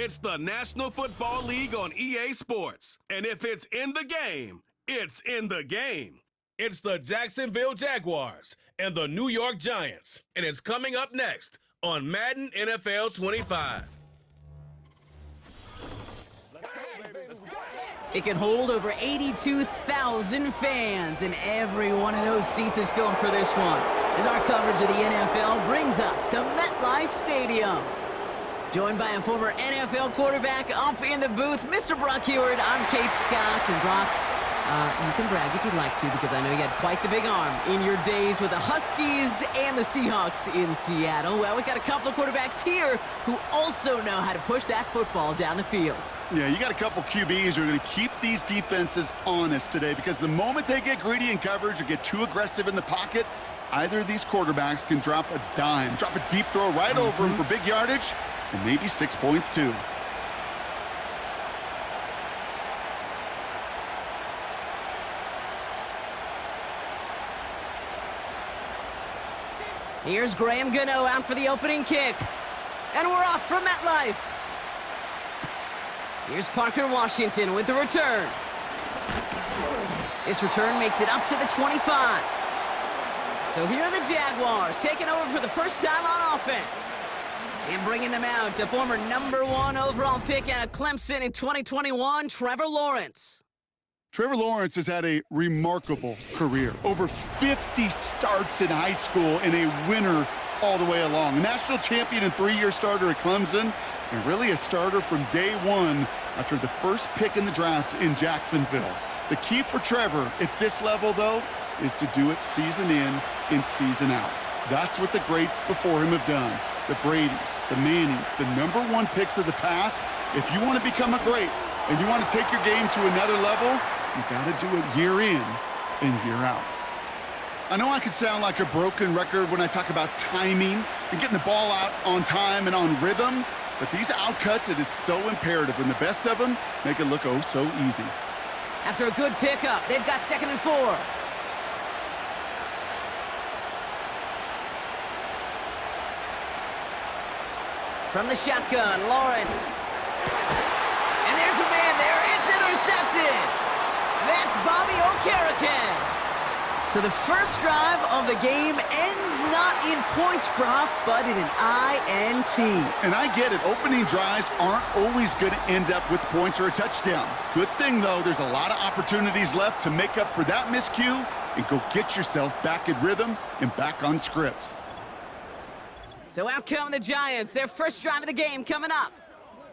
It's the National Football League on EA Sports. And if it's in the game, it's in the game. It's the Jacksonville Jaguars and the New York Giants. And it's coming up next on Madden NFL 25. It can hold over 82,000 fans, and every one of those seats is filled for this one, as our coverage of the NFL brings us to MetLife Stadium. Joined by a former NFL quarterback up in the booth, Mr. Brock Heward. I'm Kate Scott, and Brock, you can brag if you'd like to, because I know you had quite the big arm in your days with the Huskies and the Seahawks in Seattle. Well, we've got a couple of quarterbacks here who also know how to push that football down the field. Yeah, you got a couple QBs who are going to keep these defenses honest today, because the moment they get greedy in coverage or get too aggressive in the pocket, either of these quarterbacks can drop a dime, drop a deep throw right over him for big yardage, and maybe 6 points too. Here's Graham Gano out for the opening kick. And we're off from MetLife. Here's Parker Washington with the return. This return makes it up to the 25. So here are the Jaguars taking over for the first time on offense. And bringing them out to former #1 overall pick out of Clemson in 2021, Trevor Lawrence. Trevor Lawrence has had a remarkable career. Over 50 starts in high school and a winner all the way along. A national champion and 3-year starter at Clemson, and really a starter from day one after the first pick in the draft in Jacksonville. The key for Trevor at this level, though, is to do it season in and season out. That's what the greats before him have done. The Bradys, the Mannings, the #1 picks of the past. If you want to become a great and you want to take your game to another level, you got to do it year in and year out. I know I could sound like a broken record when I talk about timing and getting the ball out on time and on rhythm, but these outcuts, it is so imperative, and the best of them make it look oh so easy. After a good pickup, they've got 2nd and 4. From the shotgun, Lawrence. And there's a man there. It's intercepted. That's Bobby Okereke. So the first drive of the game ends not in points, Brock, but in an INT. And I get it. Opening drives aren't always going to end up with points or a touchdown. Good thing, though, there's a lot of opportunities left to make up for that miscue and go get yourself back in rhythm and back on script. So out come the Giants, their first drive of the game coming up.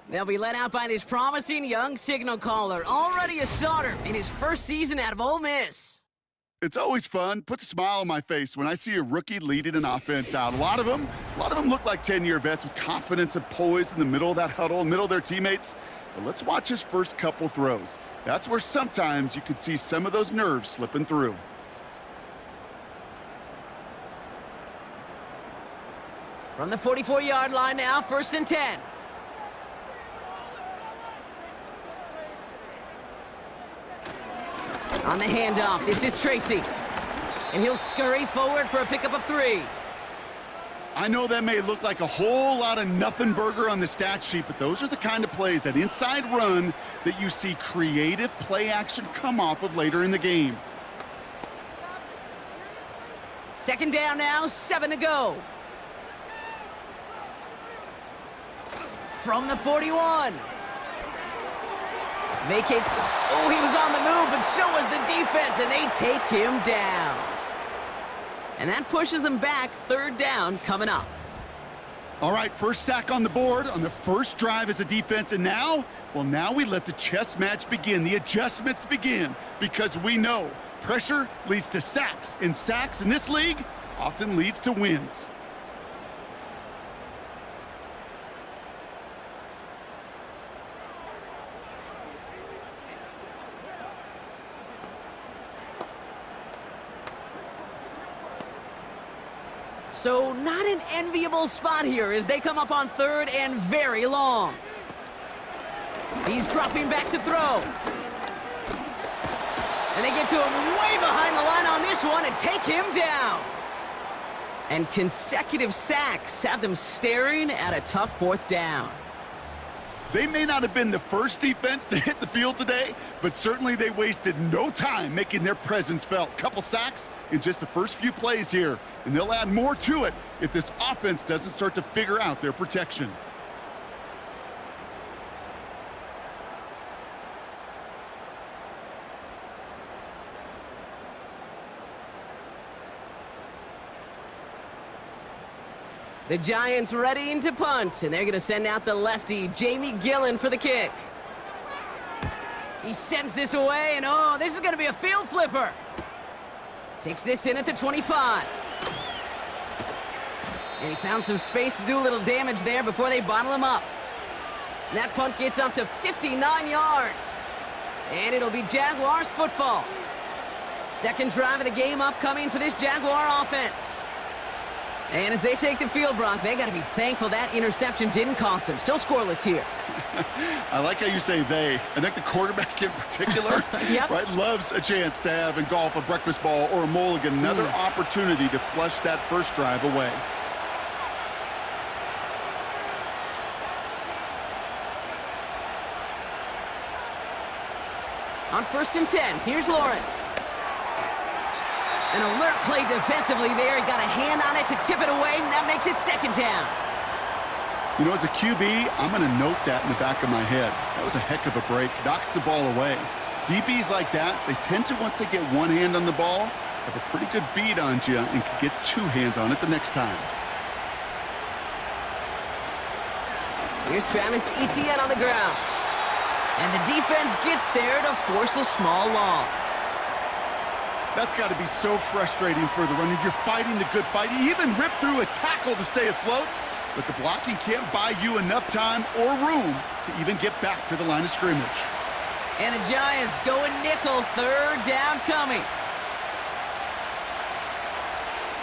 They'll be led out by this promising young signal caller, already a starter in his first season out of Ole Miss. It's always fun, puts a smile on my face when I see a rookie leading an offense out. A lot of them look like 10-year vets with confidence and poise in the middle of that huddle, in the middle of their teammates. But let's watch his first couple throws. That's where sometimes you could see some of those nerves slipping through. From the 44-yard line now, 1st and 10. On the handoff, this is Tracy. And he'll scurry forward for a pickup of 3. I know that may look like a whole lot of nothing burger on the stat sheet, but those are the kind of plays, that inside run, that you see creative play action come off of later in the game. 2nd down now, 7 to go. From the 41. Vacates. Oh, he was on the move, but so was the defense, and they take him down. And that pushes them back. 3rd down coming up. All right, first sack on the board on the first drive as a defense, and now, well, now we let the chess match begin, the adjustments begin, because we know pressure leads to sacks, and sacks in this league often leads to wins. So not an enviable spot here as they come up on 3rd and very long. He's dropping back to throw. And they get to him way behind the line on this one and take him down. And consecutive sacks have them staring at a tough 4th down. They may not have been the first defense to hit the field today, but certainly they wasted no time making their presence felt. Couple sacks in just the first few plays here, and they'll add more to it if this offense doesn't start to figure out their protection. The Giants readying to punt, and they're going to send out the lefty, Jamie Gillen, for the kick. He sends this away, and oh, this is going to be a field flipper. Takes this in at the 25. And he found some space to do a little damage there before they bottle him up. And that punt gets up to 59 yards. And it'll be Jaguars football. Second drive of the game upcoming for this Jaguar offense. And as they take the field, Brock, they got to be thankful that interception didn't cost them. Still scoreless here. I like how you say they. I think the quarterback in particular Yep. right, loves a chance to have in golf a breakfast ball or a mulligan, another opportunity to flush that first drive away. On 1st and 10, here's Lawrence. An alert play defensively there. He got a hand on it to tip it away, and that makes it 2nd down. You know, as a QB, I'm going to note that in the back of my head. That was a heck of a break. Knocks the ball away. DBs like that, they tend to, once they get one hand on the ball, have a pretty good beat on you and can get 2 hands on it the next time. Here's Travis Etienne on the ground. And the defense gets there to force a small loss. That's got to be so frustrating for the runner. You're fighting the good fight. You even rip through a tackle to stay afloat, but the blocking can't buy you enough time or room to even get back to the line of scrimmage. And the Giants going nickel, 3rd down coming.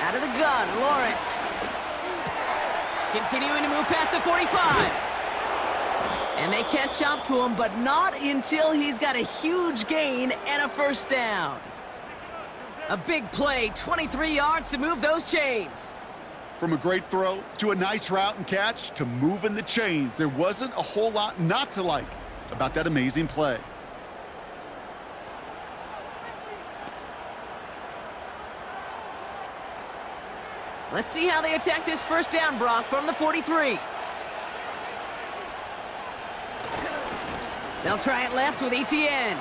Out of the gun, Lawrence. Continuing to move past the 45. And they catch up to him, but not until he's got a huge gain and a 1st down. A big play, 23 yards to move those chains. From a great throw to a nice route and catch to moving the chains, there wasn't a whole lot not to like about that amazing play. Let's see how they attack this 1st down, Brock, from the 43. They'll try it left with Etienne.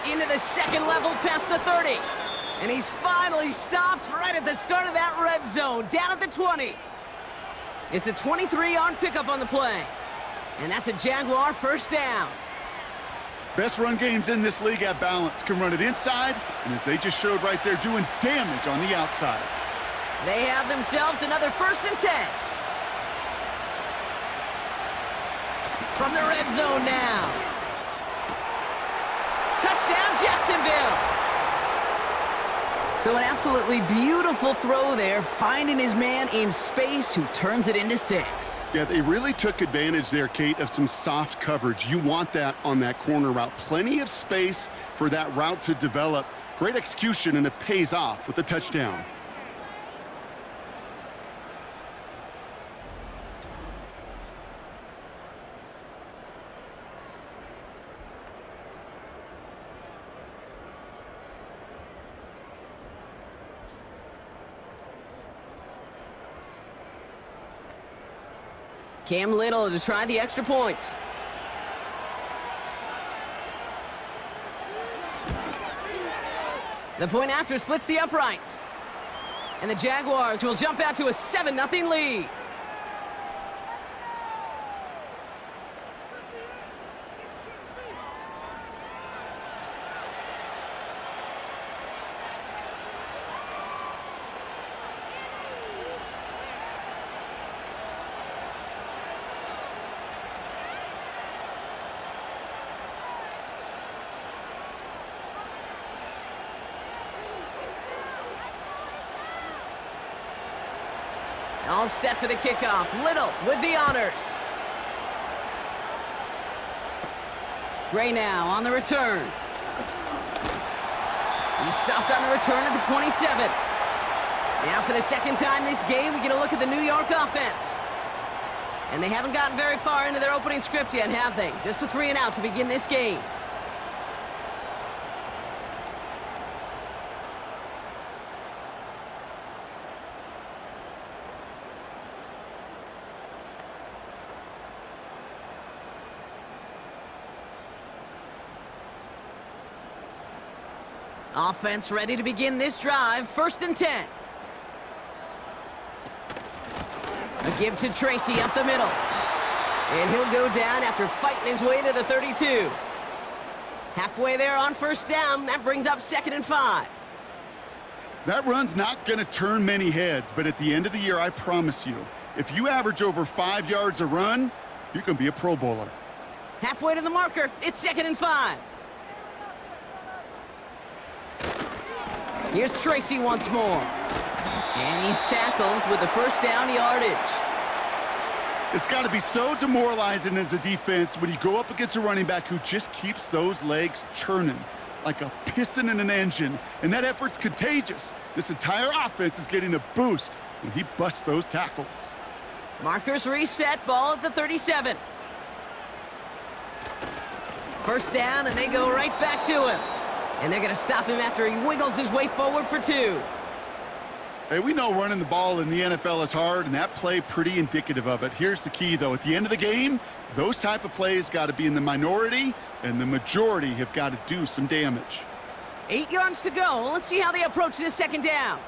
Into the 2nd level past the 30. And he's finally stopped right at the start of that red zone, down at the 20. It's a 23-yard pickup on the play. And that's a Jaguar 1st down. Best run games in this league at balance. Can run it inside, and as they just showed right there, doing damage on the outside. They have themselves another 1st and 10. From the red zone now. Touchdown, Jacksonville. So an absolutely beautiful throw there, finding his man in space who turns it into 6. Yeah, they really took advantage there, Kate, of some soft coverage. You want that on that corner route. Plenty of space for that route to develop. Great execution, and it pays off with the touchdown. Cam Little to try the extra point. The point after splits the uprights. And the Jaguars will jump out to a 7-0 lead. All set for the kickoff. Little with the honors. Gray now on the return. He's stopped on the return at the 27. Now for the 2nd time this game, we get a look at the New York offense. And they haven't gotten very far into their opening script yet, have they? Just a 3 and out to begin this game. Offense ready to begin this drive. 1st and 10. A give to Tracy up the middle. And he'll go down after fighting his way to the 32. Halfway there on 1st down. That brings up 2nd and 5. That run's not going to turn many heads, but at the end of the year, I promise you, if you average over 5 yards a run, you're going to be a Pro Bowler. Halfway to the marker. It's 2nd and 5. Here's Tracy once more. And he's tackled with the 1st down yardage. It's got to be so demoralizing as a defense when you go up against a running back who just keeps those legs churning like a piston in an engine, and that effort's contagious. This entire offense is getting a boost when he busts those tackles. Markers reset, ball at the 37. 1st down, and they go right back to him. And they're going to stop him after he wiggles his way forward for 2. Hey, we know running the ball in the NFL is hard, and that play pretty indicative of it. Here's the key, though. At the end of the game, those type of plays got to be in the minority, and the majority have got to do some damage. 8 yards to go. Let's see how they approach this 2nd down.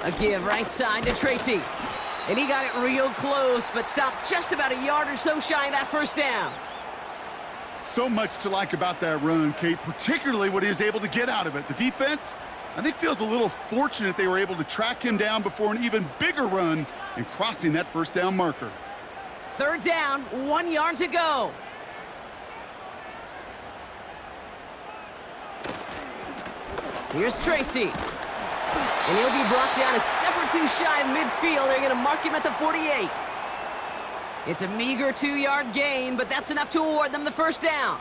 A give right side to Tracy. And he got it real close, but stopped just about a yard or so shy of that 1st down. So much to like about that run, Kate, particularly what he was able to get out of it. The defense, I think, feels a little fortunate they were able to track him down before an even bigger run and crossing that 1st down marker. 3rd down, 1 yard to go. Here's Tracy. And he'll be brought down a step or 2 shy of midfield. They're going to mark him at the 48. It's a meager 2-yard gain, but that's enough to award them the 1st down.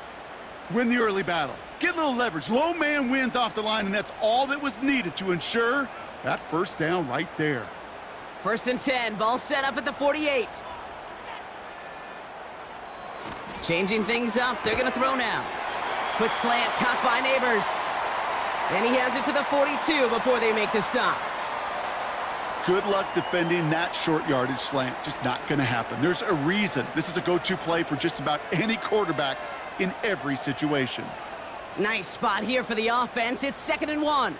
Win the early battle. Get a little leverage. Low man wins off the line, and that's all that was needed to ensure that 1st down right there. 1st and 10, ball set up at the 48. Changing things up, they're going to throw now. Quick slant caught by Neighbors. And he has it to the 42 before they make the stop. Good luck defending that short yardage slant. Just not going to happen. There's a reason this is a go-to play for just about any quarterback in every situation. Nice spot here for the offense. It's 2nd and 1.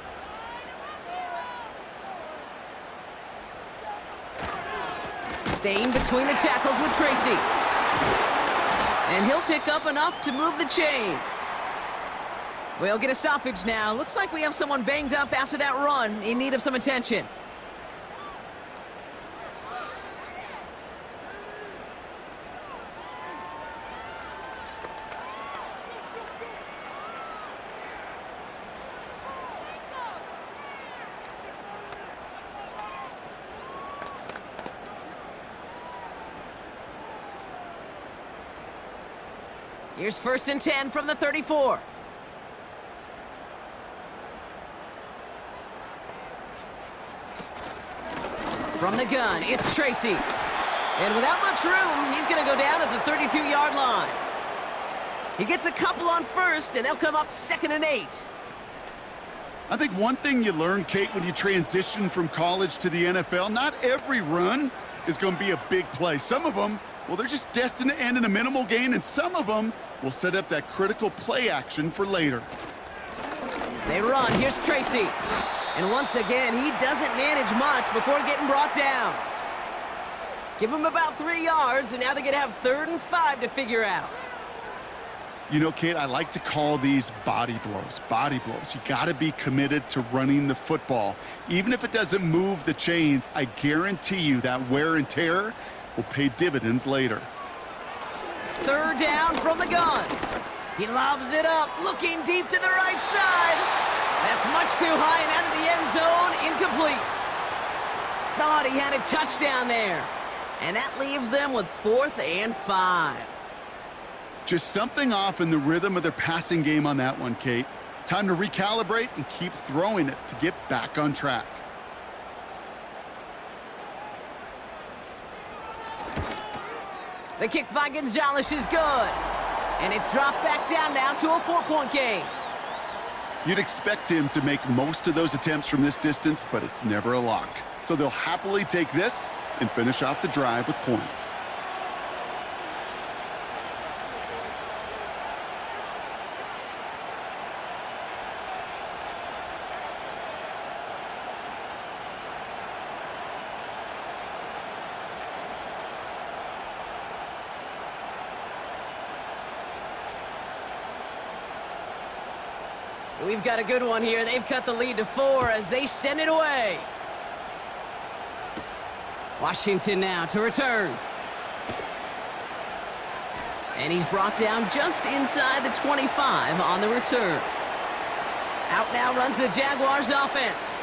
Staying between the tackles with Tracy. And he'll pick up enough to move the chains. We'll get a stoppage now. Looks like we have someone banged up after that run in need of some attention. Here's 1st and 10 from the 34. From the gun, it's Tracy. And without much room, he's going to go down at the 32-yard line. He gets a couple on 1st, and they'll come up 2nd and 8. I think one thing you learn, Kate, when you transition from college to the NFL, not every run is going to be a big play. Some of them, well, they're just destined to end in a minimal gain, and some of them will set up that critical play action for later. They run. Here's Tracy. And once again, he doesn't manage much before getting brought down. Give him about 3 yards, and now they're going to have 3rd and 5 to figure out. You know, Kate, I like to call these body blows. Body blows. You got to be committed to running the football. Even if it doesn't move the chains, I guarantee you that wear and tear will pay dividends later. 3rd down from the gun. He lobs it up, looking deep to the right side. That's much too high and out of the end zone, incomplete. Thought he had a touchdown there. And that leaves them with 4th and 5. Just something off in the rhythm of their passing game on that one, Kate. Time to recalibrate and keep throwing it to get back on track. The kick by Gonzalez is good. And it's dropped back down now to a 4-point game. You'd expect him to make most of those attempts from this distance, but it's never a lock. So they'll happily take this and finish off the drive with points. We've got a good one here. They've cut the lead to 4 as they send it away. Washington now to return. And he's brought down just inside the 25 on the return. Out now runs the Jaguars offense.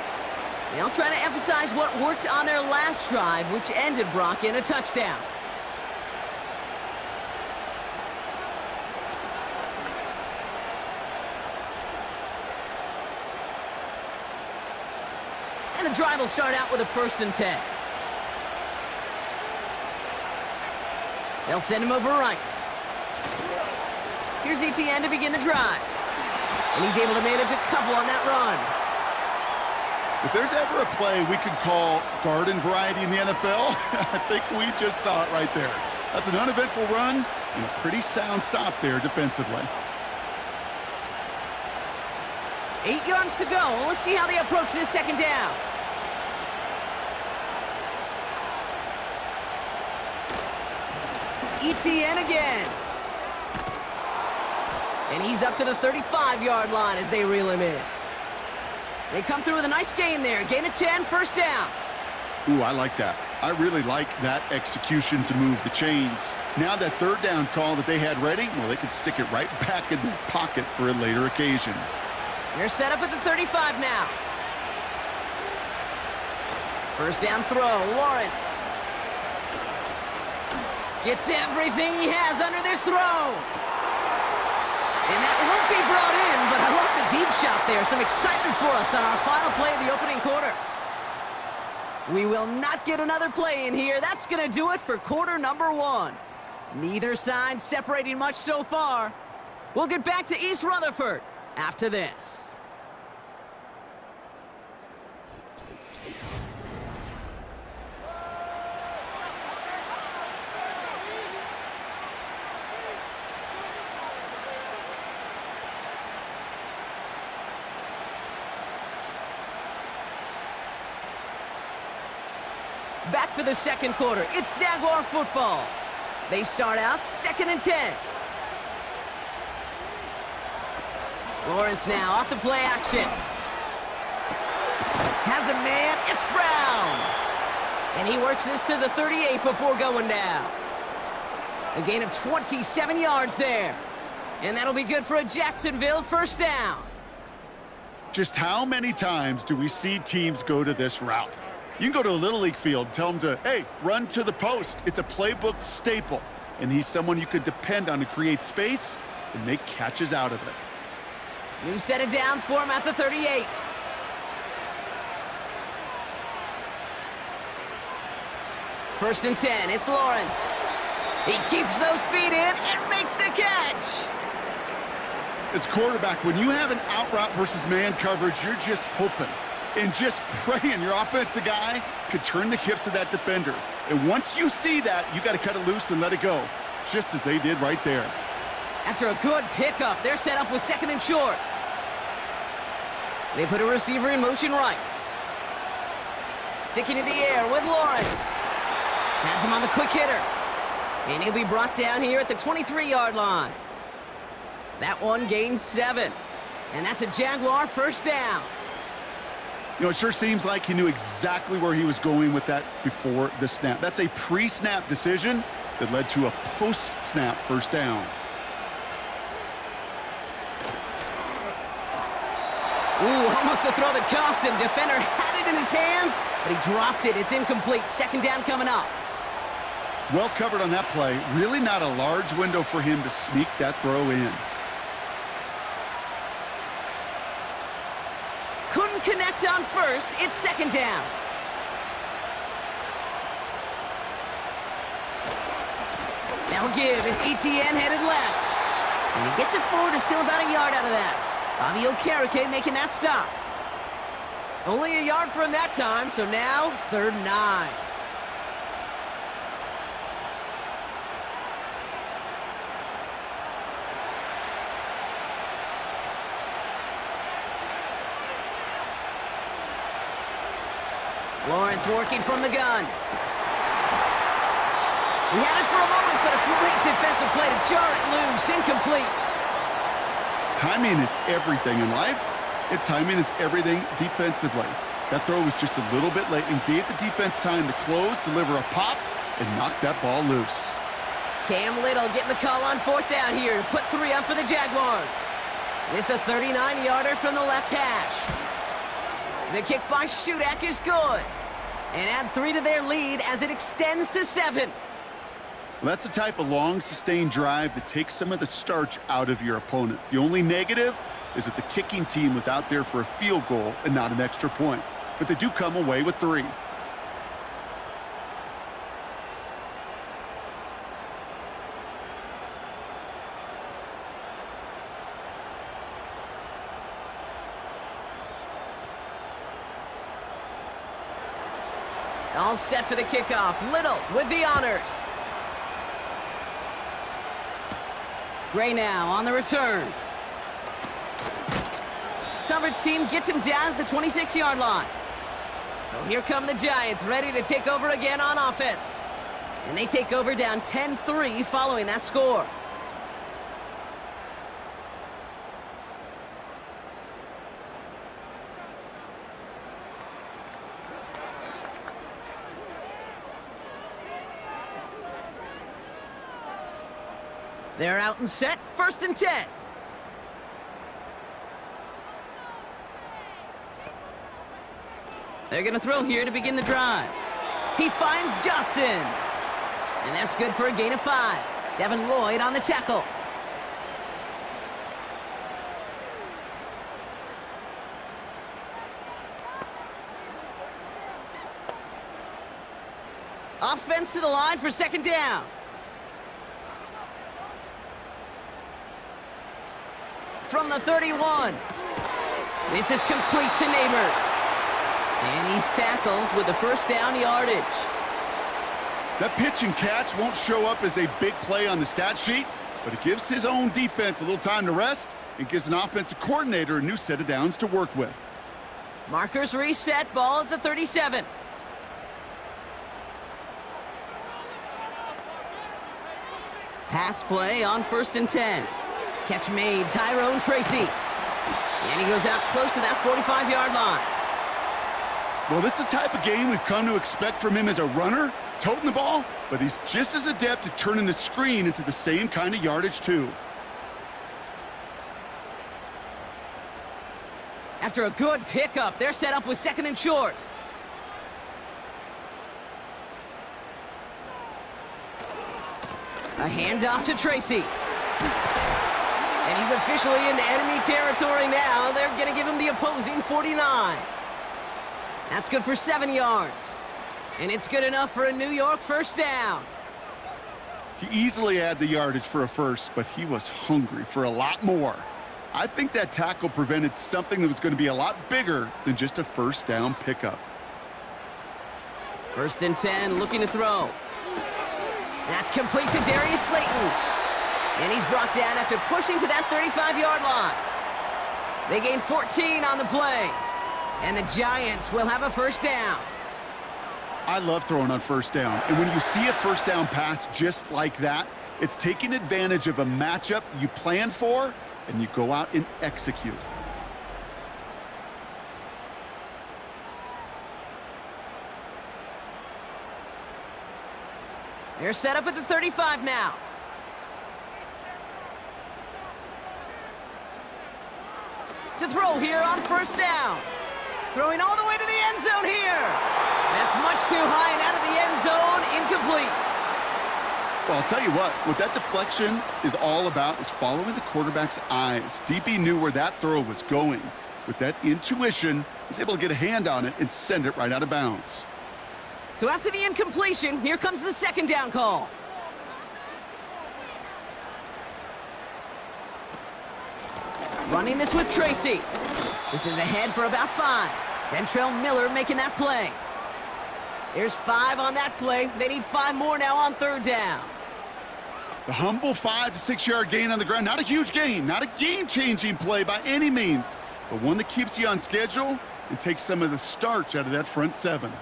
They'll try to emphasize what worked on their last drive, which ended, Brock, in a touchdown. And the drive will start out with a 1st and 10. They'll send him over right. Here's ETN to begin the drive. And he's able to manage a couple on that run. If there's ever a play we could call garden variety in the NFL, I think we just saw it right there. That's an uneventful run and a pretty sound stop there defensively. 8 yards to go. Let's see how they approach this 2nd down. ETN again. And he's up to the 35-yard line as they reel him in. They come through with a nice gain there. Gain of 10, 1st down. Ooh, I like that. I really like that execution to move the chains. Now that 3rd down call that they had ready, well, they could stick it right back in their pocket for a later occasion. They're set up at the 35 now. 1st down throw, Lawrence. Gets everything he has under this throw. And that won't be brought in, but I love the deep shot there. Some excitement for us on our final play of the opening quarter. We will not get another play in here. That's going to do it for quarter number 1. Neither side separating much so far. We'll get back to East Rutherford after this. Back for the 2nd quarter. It's Jaguar football. They start out 2nd and 10. Lawrence now off the play action. Has a man. It's Brown. And he works this to the 38 before going down. A gain of 27 yards there. And that'll be good for a Jacksonville 1st down. Just how many times do we see teams go to this route? You can go to a Little League field, tell them to, hey, run to the post. It's a playbook staple. And he's someone you could depend on to create space and make catches out of it. New set of downs for him at the 38. First and 10, it's Lawrence. He keeps those feet in and makes the catch. As quarterback, when you have an out route versus man coverage, you're just hoping and just praying your offensive guy could turn the hips of that defender. And once you see that, you got to cut it loose and let it go, just as they did right there. After a good pickup, they're set up with 2nd and short. They put a receiver in motion right. Sticking in the air with Lawrence. Has him on the quick hitter. And he'll be brought down here at the 23-yard line. That one gains 7. And that's a Jaguar 1st down. You know, it sure seems like he knew exactly where he was going with that before the snap. That's a pre-snap decision that led to a post-snap 1st down. Ooh, almost a throw that cost him. Defender had it in his hands, but he dropped it. It's incomplete. 2nd down coming up. Well covered on that play. Really not a large window for him to sneak that throw in. Couldn't connect on 1st. It's 2nd down. They'll give. It's ETN headed left. And he gets it forward and still about a yard out of that. Bobby Okereke making that stop. Only a yard for him that time, so now 3rd and 9. Lawrence working from the gun. He had it for a moment, but a great defensive play to jar it loose. Incomplete. Timing is everything in life, and timing is everything defensively. That throw was just a little bit late and gave the defense time to close, deliver a pop, and knock that ball loose. Cam Little getting the call on 4th down here to put 3 up for the Jaguars. This a 39-yarder from the left hash. The kick by Shudak is good. And add 3 to their lead as it extends to 7. Well, that's the type of long, sustained drive that takes some of the starch out of your opponent. The only negative is that the kicking team was out there for a field goal and not an extra point. But they do come away with 3. All set for the kickoff. Little with the honors. Gray now on the return. Coverage team gets him down at the 26-yard line. So here come the Giants, ready to take over again on offense. And they take over down 10-3 following that score. They're out and set, 1st and 10. They're going to throw here to begin the drive. He finds Jaxson. And that's good for a gain of 5. Devin Lloyd on the tackle. Offense to the line for 2nd down. From the 31. This is complete to Neighbors. And he's tackled with the 1st down yardage. That pitch and catch won't show up as a big play on the stat sheet, but it gives his own defense a little time to rest and gives an offensive coordinator a new set of downs to work with. Markers reset, ball at the 37. Pass play on 1st and 10. Catch made, Tyrone Tracy. And he goes out close to that 45-yard line. Well, this is the type of game we've come to expect from him as a runner, toting the ball, but he's just as adept at turning the screen into the same kind of yardage, too. After a good pickup, they're set up with 2nd and short. A handoff to Tracy. And he's officially into enemy territory now. They're going to give him the opposing 49. That's good for 7 yards. And it's good enough for a New York 1st down. He easily had the yardage for a first, but he was hungry for a lot more. I think that tackle prevented something that was going to be a lot bigger than just a 1st down pickup. 1st and 10, looking to throw. That's complete to Darius Slayton. And he's brought down after pushing to that 35-yard line. They gain 14 on the play. And the Giants will have a 1st down. I love throwing on 1st down. And when you see a 1st down pass just like that, it's taking advantage of a matchup you planned for, and you go out and execute. They're set up at the 35 now. To throw here on 1st down. Throwing all the way to the end zone here. That's much too high and out of the end zone. Incomplete. Well, I'll tell you what that deflection is all about is following the quarterback's eyes. DB knew where that throw was going. With that intuition, he's able to get a hand on it and send it right out of bounds. So after the incompletion, here comes the 2nd down call. Running this with Tracy. This is ahead for about 5. Ventrell Miller making that play. There's 5 on that play. They need 5 more now on 3rd down. The humble 5 to 6 yard gain on the ground. Not a huge gain, not a game-changing play by any means, but one that keeps you on schedule and takes some of the starch out of that front 7.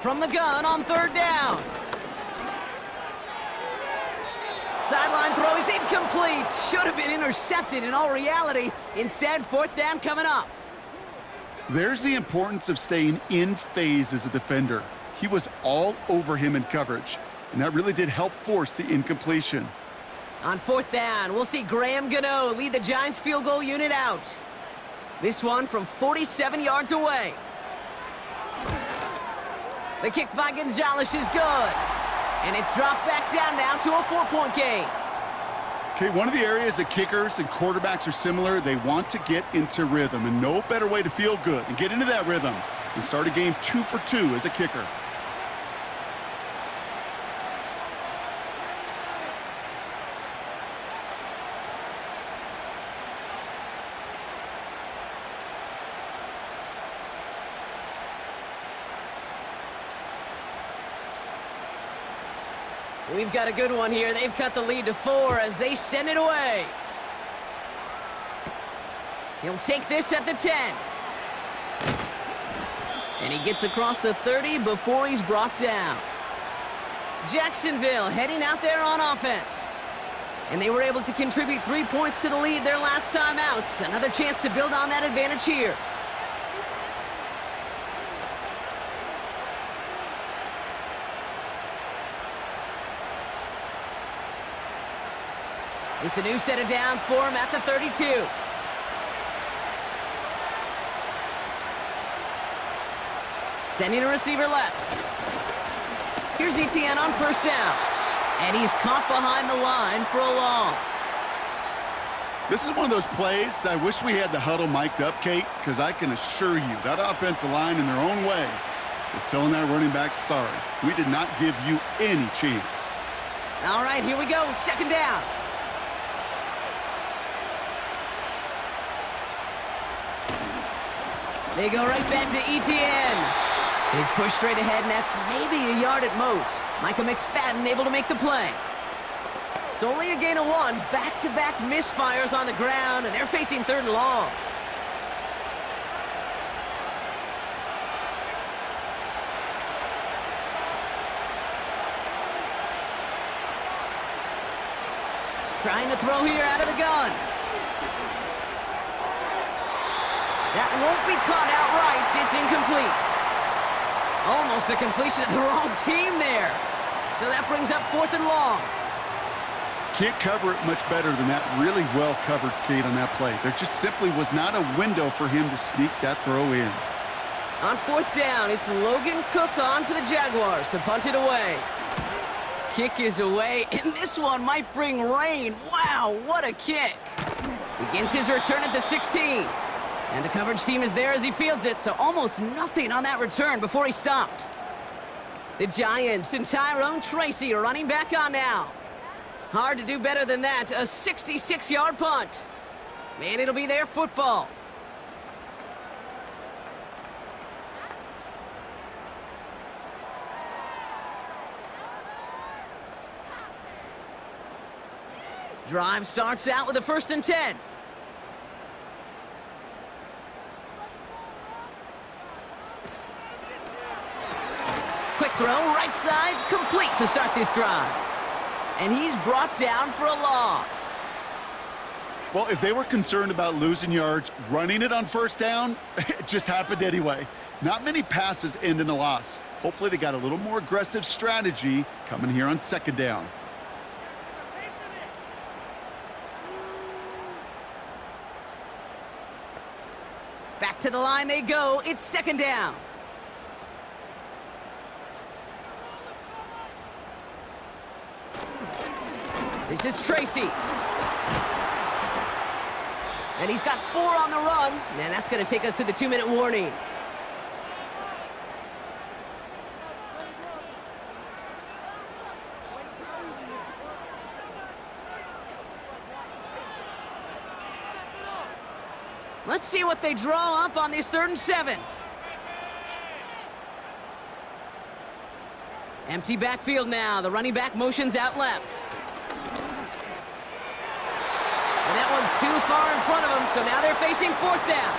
From the gun on 3rd down. Sideline throw is incomplete. Should have been intercepted in all reality. Instead, 4th down coming up. There's the importance of staying in phase as a defender. He was all over him in coverage, and that really did help force the incompletion. On 4th down, we'll see Graham Gano lead the Giants field goal unit out. This one from 47 yards away. The kick by Gonzalez is good. And it's dropped back down now to a 4-point game. Okay, one of the areas that kickers and quarterbacks are similar, they want to get into rhythm, and no better way to feel good and get into that rhythm than start a game 2 for 2 as a kicker. We've got a good one here. They've cut the lead to 4 as they send it away. He'll take this at the 10. And he gets across the 30 before he's brought down. Jacksonville heading out there on offense. And they were able to contribute 3 points to the lead their last time out. Another chance to build on that advantage here. It's a new set of downs for him at the 32. Sending a receiver left. Here's Etienne on 1st down. And he's caught behind the line for a loss. This is one of those plays that I wish we had the huddle mic'd up, Kate, because I can assure you that offensive line in their own way is telling that running back, sorry, we did not give you any chance. All right, here we go. 2nd down. They go right back to Etienne. He's pushed straight ahead, and that's maybe a yard at most. Micah McFadden able to make the play. It's only a gain of 1. Back-to-back misfires on the ground, and they're facing 3rd and long. Trying to throw here out of the gun. That won't be caught outright. It's incomplete. Almost a completion of the wrong team there. So that brings up 4th and long. Can't cover it much better than that. Really well covered, Kate, on that play. There just simply was not a window for him to sneak that throw in. On 4th down, it's Logan Cook on for the Jaguars to punt it away. Kick is away, and this one might bring rain. Wow, what a kick. Begins his return at the 16. And the coverage team is there as he fields it, so almost nothing on that return before he stopped. The Giants and Tyrone Tracy are running back on now. Hard to do better than that, a 66-yard punt. And it'll be their football. Drive starts out with a 1st and 10. Quick throw, right side, complete to start this drive. And he's brought down for a loss. Well, if they were concerned about losing yards, running it on 1st down, it just happened anyway. Not many passes end in a loss. Hopefully they got a little more aggressive strategy coming here on 2nd down. Back to the line they go. It's 2nd down. This is Tracy. And he's got 4 on the run. And that's going to take us to the 2-minute warning. Let's see what they draw up on this 3rd and 7. Empty backfield now. The running back motions out left. And that one's too far in front of them, so now they're facing 4th down.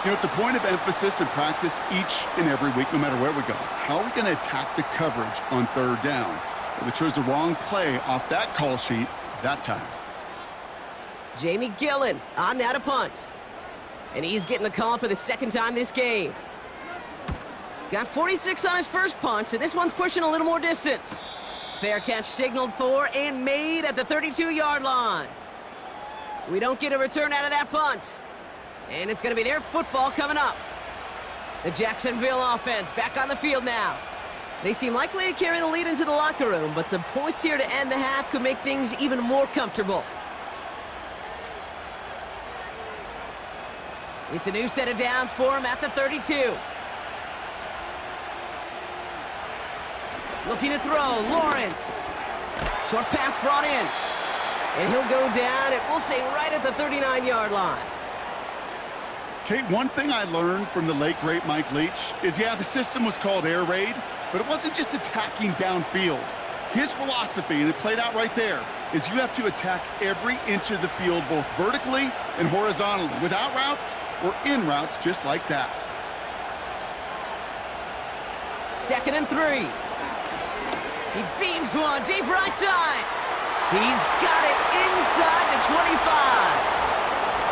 You know, it's a point of emphasis in practice each and every week, no matter where we go. How are we going to attack the coverage on 3rd down? Well, they chose the wrong play off that call sheet that time. Jamie Gillen on now to punt. And he's getting the call for the 2nd time this game. Got 46 on his first punt, and this one's pushing a little more distance. Fair catch signaled for and made at the 32-yard line. We don't get a return out of that punt. And it's going to be their football coming up. The Jacksonville offense back on the field now. They seem likely to carry the lead into the locker room, but some points here to end the half could make things even more comfortable. It's a new set of downs for him at the 32. Looking to throw, Lawrence. Short pass brought in. And he'll go down, and we'll say right at the 39-yard line. Kate, one thing I learned from the late, great Mike Leach is, yeah, the system was called air raid, but it wasn't just attacking downfield. His philosophy, and it played out right there, is you have to attack every inch of the field, both vertically and horizontally, without routes or in routes just like that. 2nd and 3. He beams one deep right side. He's got it inside the 25.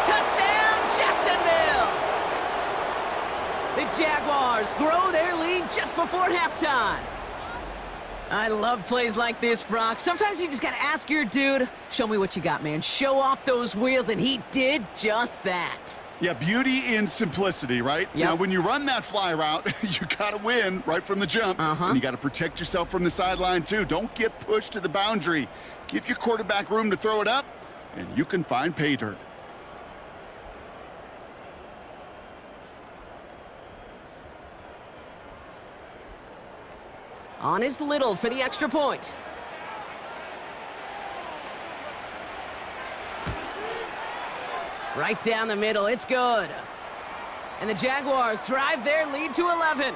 Touchdown, Jacksonville! The Jaguars grow their lead just before halftime. I love plays like this, Brock. Sometimes you just got to ask your dude, show me what you got, man. Show off those wheels, and he did just that. Yeah, beauty in simplicity, right? Yep. Now, when you run that fly route, you got to win right from the jump. And you got to protect yourself from the sideline, too. Don't get pushed to the boundary. Give your quarterback room to throw it up, and you can find pay dirt. On is Little for the extra point. Right down the middle, it's good. And the Jaguars drive their lead to 11.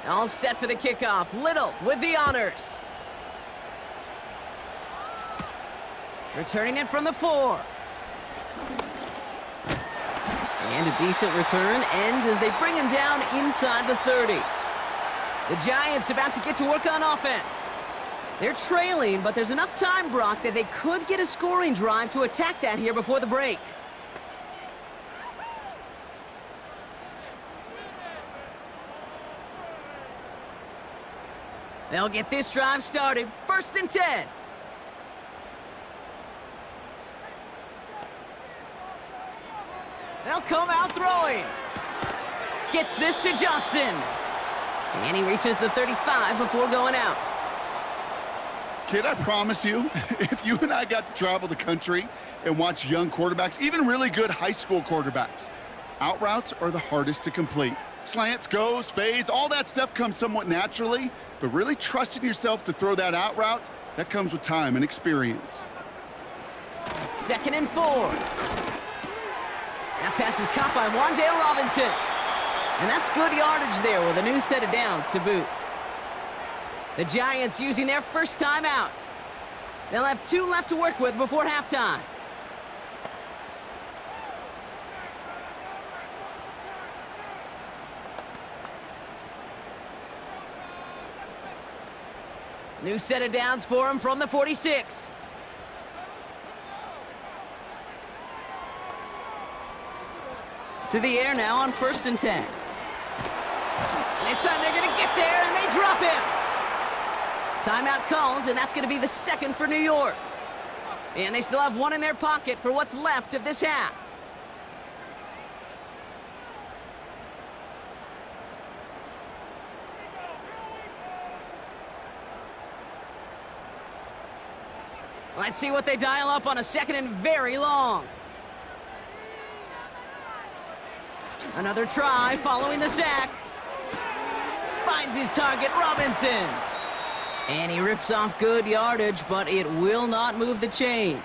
All set for the kickoff. Little with the honors. Returning it from the 4. And a decent return ends as they bring him down inside the 30. The Giants about to get to work on offense. They're trailing, but there's enough time, Brock, that they could get a scoring drive to attack that here before the break. They'll get this drive started. 1st and 10. They'll come out throwing. Gets this to Johnson. And he reaches the 35 before going out. Kid, I promise you, if you and I got to travel the country and watch young quarterbacks, even really good high school quarterbacks, out routes are the hardest to complete. Slants, goes, fades, all that stuff comes somewhat naturally, but really trusting yourself to throw that out route, that comes with time and experience. 2nd and 4. That pass is caught by Wan'Dale Robinson. And that's good yardage there with a new set of downs to boot. The Giants using their first timeout. They'll have 2 left to work with before halftime. New set of downs for him from the 46. To the air now on 1st and 10. And this time they're going to get there, and they drop him. Timeout called, and that's going to be the 2nd for New York. And they still have one in their pocket for what's left of this half. Let's see what they dial up on a second and very long. Another try following the sack. Finds his target, Robinson. And he rips off good yardage, but it will not move the chains.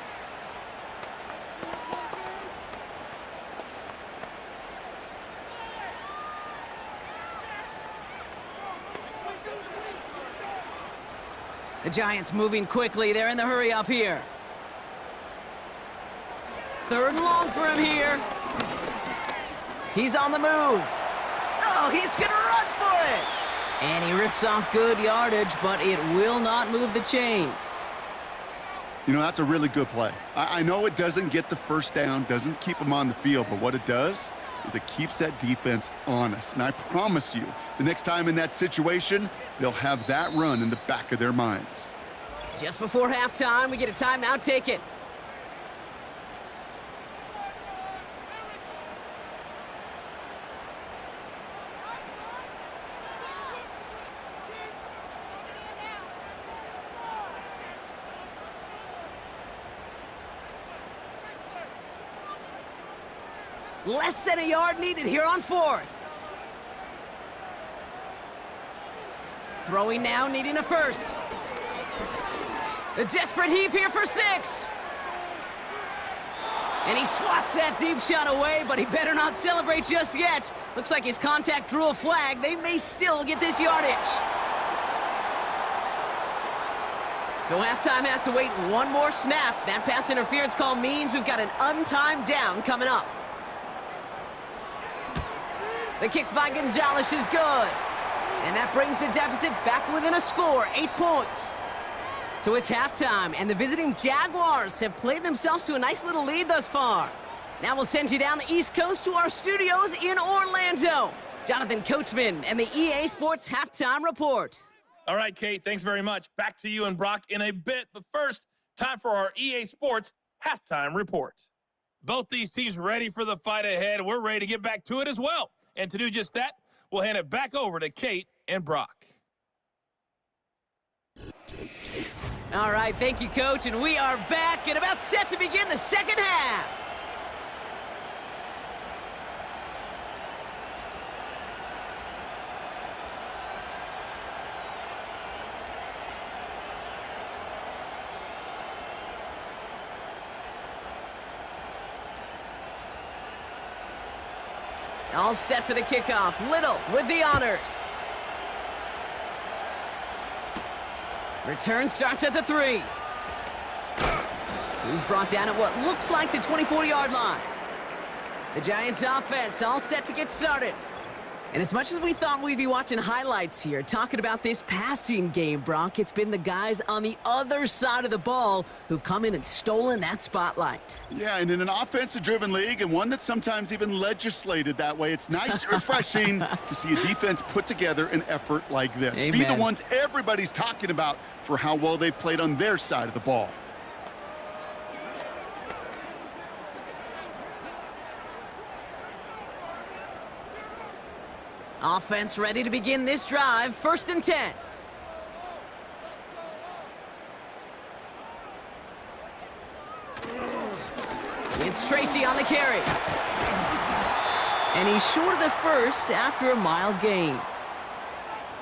The Giants moving quickly. They're in the hurry up here. Third and long for him here. He's on the move. Oh, he's going to run for it. And he rips off good yardage, but it will not move the chains. You know, that's a really good play. I know it doesn't get the first down, doesn't keep them on the field, but what it does is it keeps that defense honest. And I promise you, the next time in that situation, they'll have that run in the back of their minds. Just before halftime, we get a timeout. Take it. Less than a yard needed here on fourth. Throwing now, needing a first. A desperate heave here for 6. And he swats that deep shot away, but he better not celebrate just yet. Looks like his contact drew a flag. They may still get this yardage. So halftime has to wait one more snap. That pass interference call means we've got an untimed down coming up. The kick by Gonzalez is good. And that brings the deficit back within a score, 8 points. So it's halftime, and the visiting Jaguars have played themselves to a nice little lead thus far. Now we'll send you down the East Coast to our studios in Orlando. Jonathan Coachman and the EA Sports Halftime Report. All right, Kate, thanks very much. Back to you and Brock in a bit. But first, time for our EA Sports Halftime Report. Both these teams ready for the fight ahead. We're ready to get back to it as well. And to do just that, we'll hand it back over to Kate and Brock. All right, thank you, Coach, and we are back and about set to begin the second half. All set for the kickoff. Little with the honors. Return starts at the 3. He's brought down at what looks like the 24-yard line. The Giants offense all set to get started. And as much as we thought we'd be watching highlights here, talking about this passing game, Brock, it's been the guys on the other side of the ball who've come in and stolen that spotlight. Yeah, and in an offensive-driven league, and one that's sometimes even legislated that way, it's nice and refreshing to see a defense put together an effort like this. Amen. Be the ones everybody's talking about for how well they've played on their side of the ball. Offense ready to begin this drive. 1st and 10. It's Tracy on the carry. And he's short of the first after a mild gain.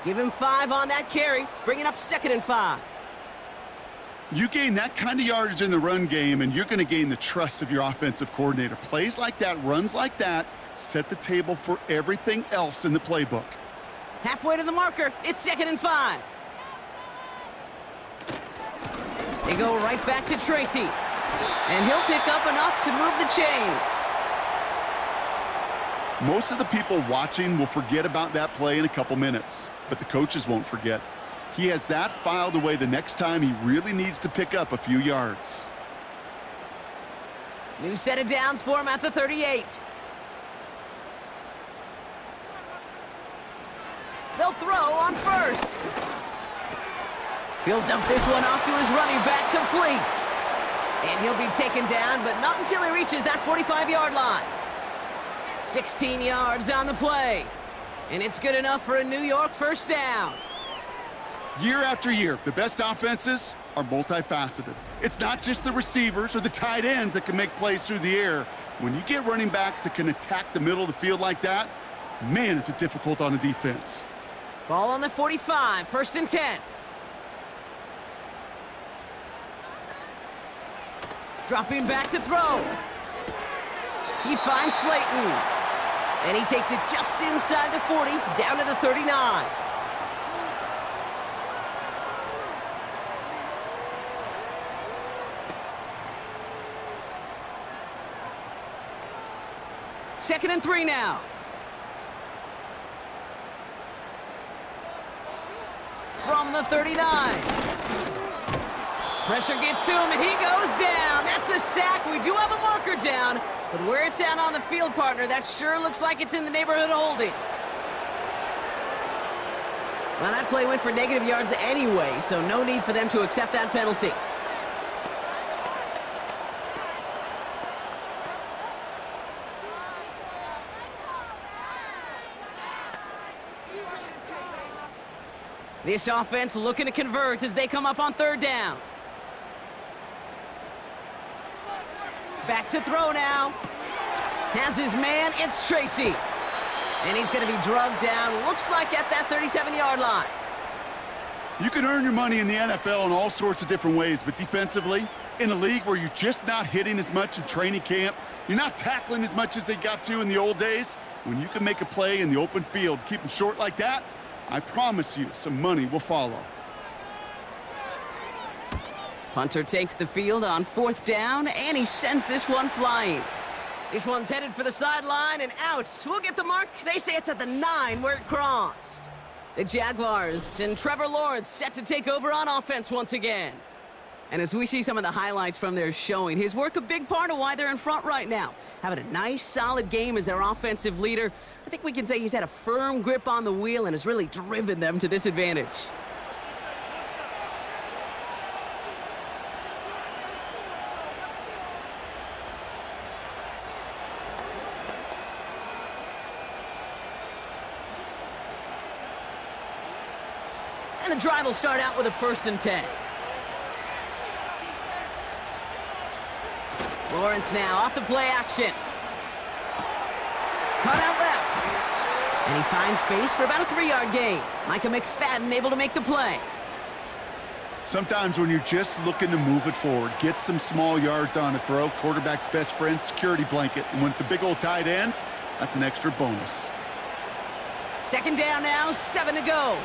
Give him 5 on that carry, bringing up 2nd and 5. You gain that kind of yardage in the run game, and you're going to gain the trust of your offensive coordinator. Plays like that, runs like that, set the table for everything else in the playbook. Halfway to the marker, it's 2nd and 5. They go right back to Tracy. And he'll pick up enough to move the chains. Most of the people watching will forget about that play in a couple minutes, but the coaches won't forget. He has that filed away the next time he really needs to pick up a few yards. New set of downs for him at the 38. They'll throw on 1st. He'll dump this one off to his running back, complete. And he'll be taken down, but not until he reaches that 45-yard line. 16 yards on the play. And it's good enough for a New York first down. Year after year, the best offenses are multifaceted. It's not just the receivers or the tight ends that can make plays through the air. When you get running backs that can attack the middle of the field like that, man, is it difficult on a defense. Ball on the 45, 1st and 10. Dropping back to throw. He finds Slayton. And he takes it just inside the 40, down to the 39. Second and 3 now. From the 39. Pressure gets to him, and he goes down. That's a sack. We do have a marker down, but where it's at on the field, partner, that sure looks like it's in the neighborhood of holding. Well, that play went for negative yards anyway, so no need for them to accept that penalty. This offense looking to convert as they come up on 3rd down. Back to throw now. Has his man, it's Tracy. And he's going to be drugged down, looks like at that 37-yard line. You can earn your money in the NFL in all sorts of different ways, but defensively, in a league where you're just not hitting as much in training camp, you're not tackling as much as they got to in the old days, when you can make a play in the open field, keep them short like that, I promise you some money will follow. Punter takes the field on 4th down, and he sends this one flying. This one's headed for the sideline and out. We'll get the mark. They say it's at the 9 where it crossed. The Jaguars and Trevor Lawrence set to take over on offense once again. And as we see some of the highlights from their showing, his work a big part of why they're in front right now. Having a nice, solid game as their offensive leader. I think we can say he's had a firm grip on the wheel and has really driven them to this advantage. And the drive will start out with a 1st and 10. Lawrence now off the play action. Cut out left. And he finds space for about a 3-yard gain. Micah McFadden able to make the play. Sometimes when you're just looking to move it forward, get some small yards on a throw, quarterback's best friend, security blanket. And when it's a big old tight end, that's an extra bonus. 2nd down now, 7 to go.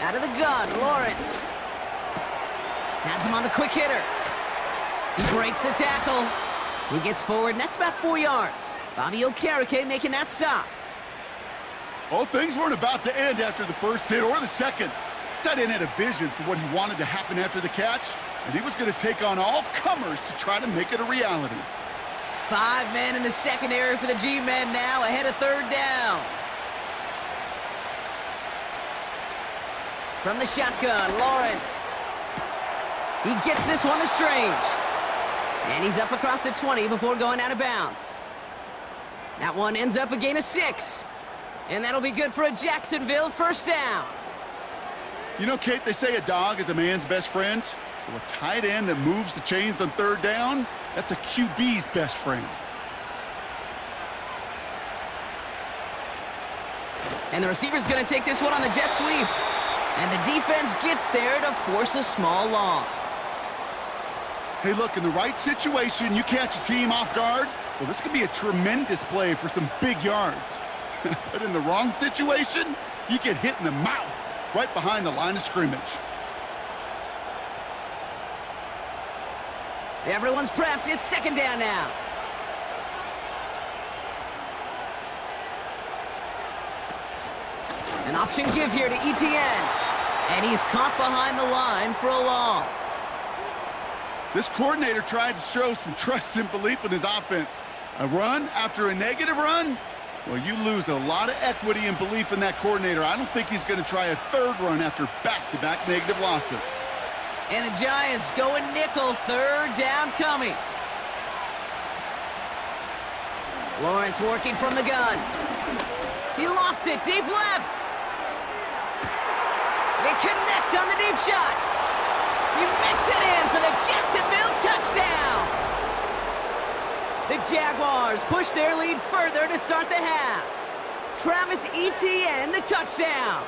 Out of the gun, Lawrence. Has him on the quick hitter. He breaks a tackle. He gets forward, and that's about 4 yards. Bobby Okereke making that stop. Well, things weren't about to end after the first hit or the second. This tight end had a vision for what he wanted to happen after the catch, and he was going to take on all comers to try to make it a reality. 5 men in the secondary for the G-men now, ahead of 3rd down. From the shotgun, Lawrence. He gets this one to Strange. And he's up across the 20 before going out of bounds. That one ends up a gain of 6. And that'll be good for a Jacksonville first down. You know, Kate, they say a dog is a man's best friend. Well, a tight end that moves the chains on 3rd down, that's a QB's best friend. And the receiver's going to take this one on the jet sweep. And the defense gets there to force a small loss. Hey, look, in the right situation, you catch a team off guard. Well, this could be a tremendous play for some big yards. But in the wrong situation, you get hit in the mouth right behind the line of scrimmage. Everyone's prepped. It's 2nd down now. An option give here to Etienne. And he's caught behind the line for a loss. This coordinator tried to show some trust and belief in his offense. A run after a negative run? Well, you lose a lot of equity and belief in that coordinator. I don't think he's going to try a third run after back-to-back negative losses. And the Giants going nickel, third down coming. Lawrence working from the gun. He lofts it deep left. They connect on the deep shot. He makes it in for the Jacksonville touchdown. The Jaguars push their lead further to start the half. Travis Etienne, the touchdown.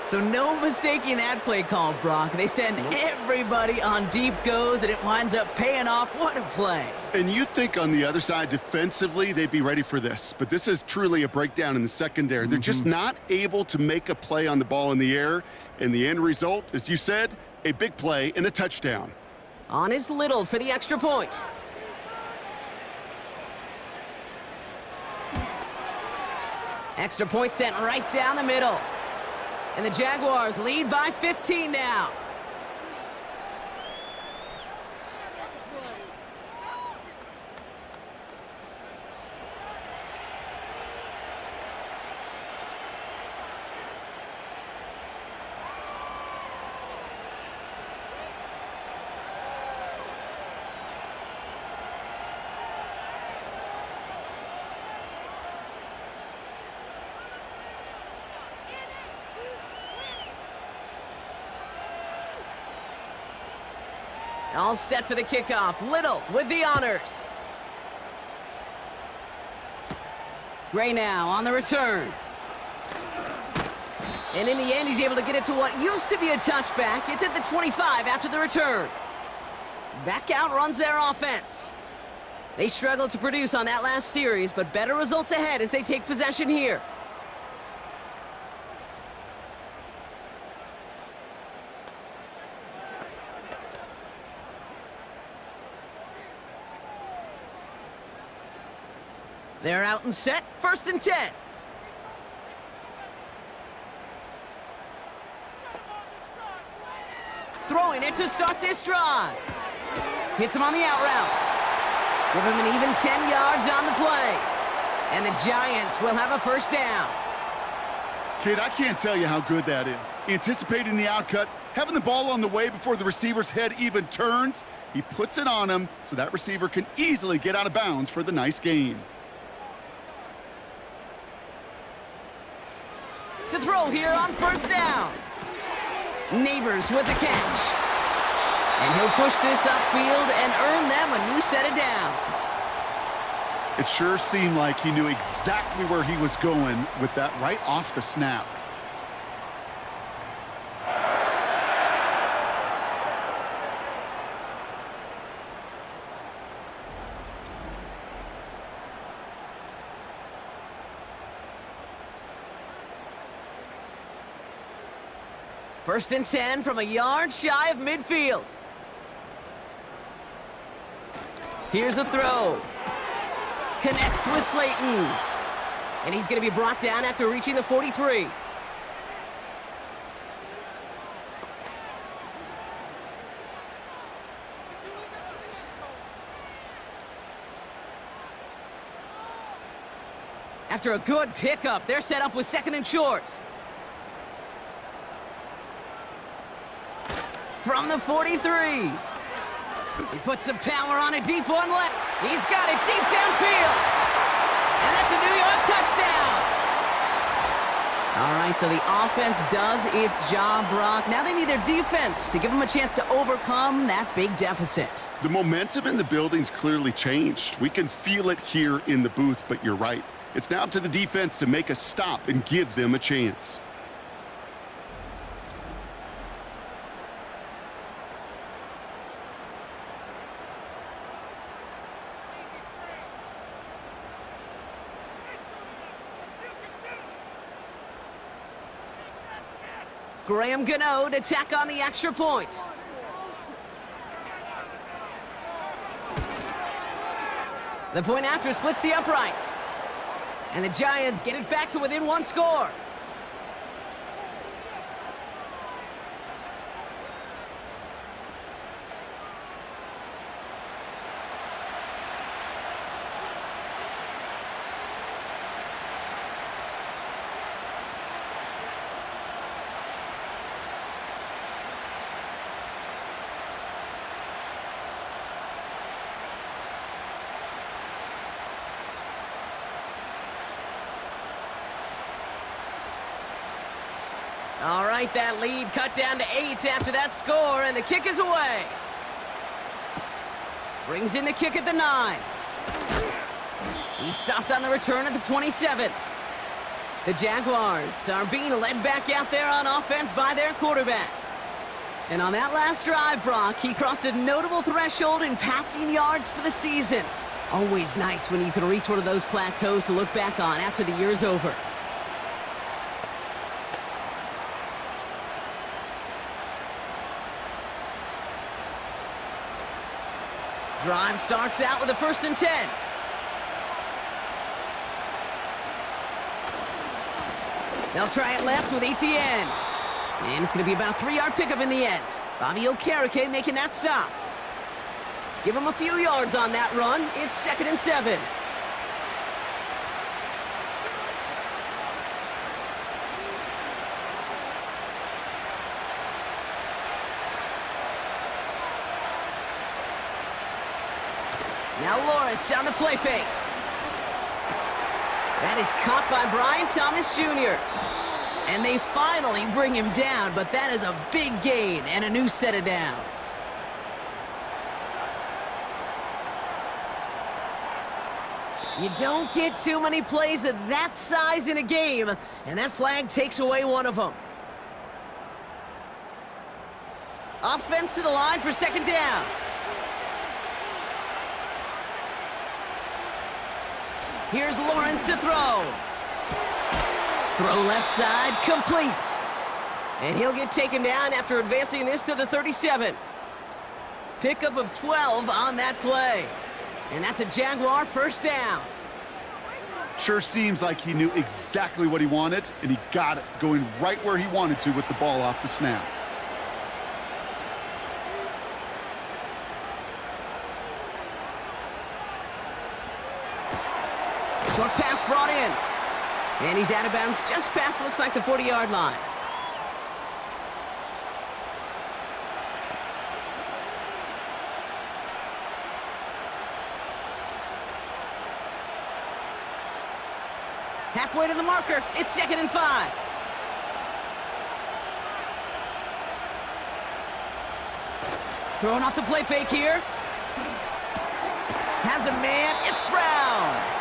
So no mistaking that play call, Brock. They send everybody on deep goes, and it winds up paying off. What a play. And you think on the other side defensively they'd be ready for this, but this is truly a breakdown in the secondary. They're just not able to make a play on the ball in the air, and the end result, as you said, a big play and a touchdown. On is Little for the extra point. Extra point sent right down the middle. And the Jaguars lead by 15 now. All set for the kickoff. Little with the honors. Gray now on the return. And in the end, he's able to get it to what used to be a touchback. It's at the 25 after the return. Back out runs their offense. They struggled to produce on that last series, but better results ahead as they take possession here. They're out and set, 1st and 10. Throwing it to start this drive. Hits him on the out route. Give him an even 10 yards on the play. And the Giants will have a 1st down. Kid, I can't tell you how good that is. Anticipating the outcut, having the ball on the way before the receiver's head even turns. He puts it on him so that receiver can easily get out of bounds for the nice gain. To throw here on 1st down. Neighbors with the catch. And he'll push this upfield and earn them a new set of downs. It sure seemed like he knew exactly where he was going with that right off the snap. First and 10 from a yard shy of midfield. Here's a throw. Connects with Slayton. And he's going to be brought down after reaching the 43. After a good pickup, they're set up with 2nd and short. From the 43. He puts some power on a deep one left. He's got it deep downfield. And that's a New York touchdown. All right, so the offense does its job, Brock. Now they need their defense to give them a chance to overcome that big deficit. The momentum in the building's clearly changed. We can feel it here in the booth, but you're right. It's now up to the defense to make a stop and give them a chance. Graham Gano to tack on the extra point. The point after splits the uprights. And the Giants get it back to within 1 score. Despite that lead, cut down to 8 after that score, and the kick is away. Brings in the kick at the 9. He's stopped on the return at the 27. The Jaguars are being led back out there on offense by their quarterback. And on that last drive, Brock, he crossed a notable threshold in passing yards for the season. Always nice when you can reach one of those plateaus to look back on after the year's over. Drive starts out with a 1st and 10. They'll try it left with Etienne. And it's going to be about a 3-yard pickup in the end. Bobby Okereke making that stop. Give him a few yards on that run. It's 2nd and 7. Now Lawrence on the play fake. That is caught by Brian Thomas Jr. And they finally bring him down, but that is a big gain and a new set of downs. You don't get too many plays of that size in a game, and that flag takes away one of them. Offense to the line for 2nd down. Here's Lawrence to throw. Throw left side, complete. And he'll get taken down after advancing this to the 37. Pickup of 12 on that play. And that's a Jaguar 1st down. Sure seems like he knew exactly what he wanted, and he got it, going right where he wanted to with the ball off the snap. Short pass brought in. And he's out of bounds just past, looks like, the 40-yard line. Halfway to the marker. It's 2nd and 5. Throwing off the play fake here. Has a man. It's Brown.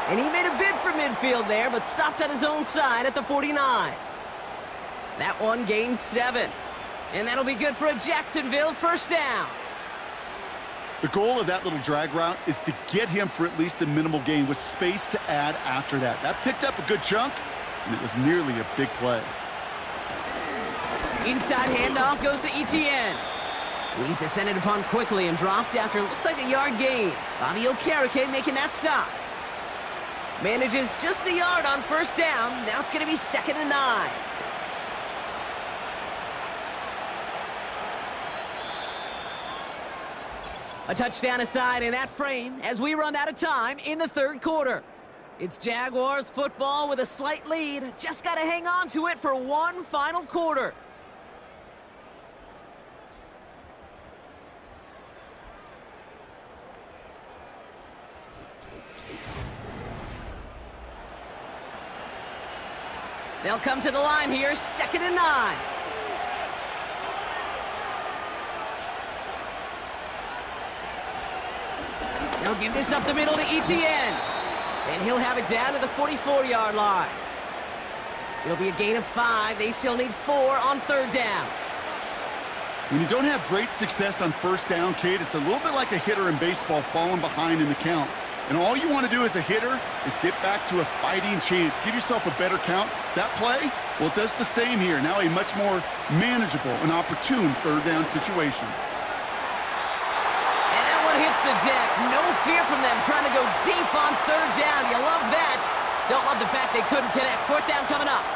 And he made a bid for midfield there, but stopped on his own side at the 49. That one gains 7. And that'll be good for a Jacksonville 1st down. The goal of that little drag route is to get him for at least a minimal gain with space to add after that. That picked up a good chunk, and it was nearly a big play. Inside handoff goes to Etienne. He's descended upon quickly and dropped after it looks like a yard gain. Bobby Okereke making that stop. Manages just a yard on 1st down. Now it's going to be 2nd and 9. A touchdown aside in that frame as we run out of time in the 3rd quarter. It's Jaguars football with a slight lead. Just got to hang on to it for one final quarter. They'll come to the line here, 2nd and 9. They'll give this up the middle to Etienne. And he'll have it down to the 44-yard line. It'll be a gain of 5. They still need 4 on 3rd down. When you don't have great success on 1st down, Kate, it's a little bit like a hitter in baseball falling behind in the count. And all you want to do as a hitter is get back to a fighting chance. Give yourself a better count. That play, well, it does the same here. Now a much more manageable and opportune 3rd down situation. And that one hits the deck. No fear from them trying to go deep on 3rd down. You love that. Don't love the fact they couldn't connect. 4th down coming up.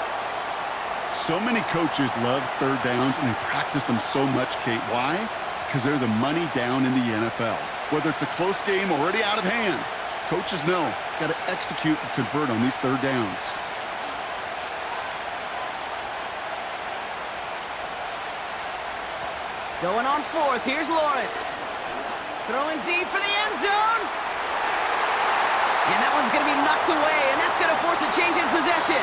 So many coaches love 3rd downs, and they practice them so much, Kate. Why? Because they're the money down in the NFL. Whether it's a close game already out of hand, coaches know, got to execute and convert on these 3rd downs. Going on 4th, here's Lawrence. Throwing deep for the end zone. And that one's going to be knocked away, and that's going to force a change in possession.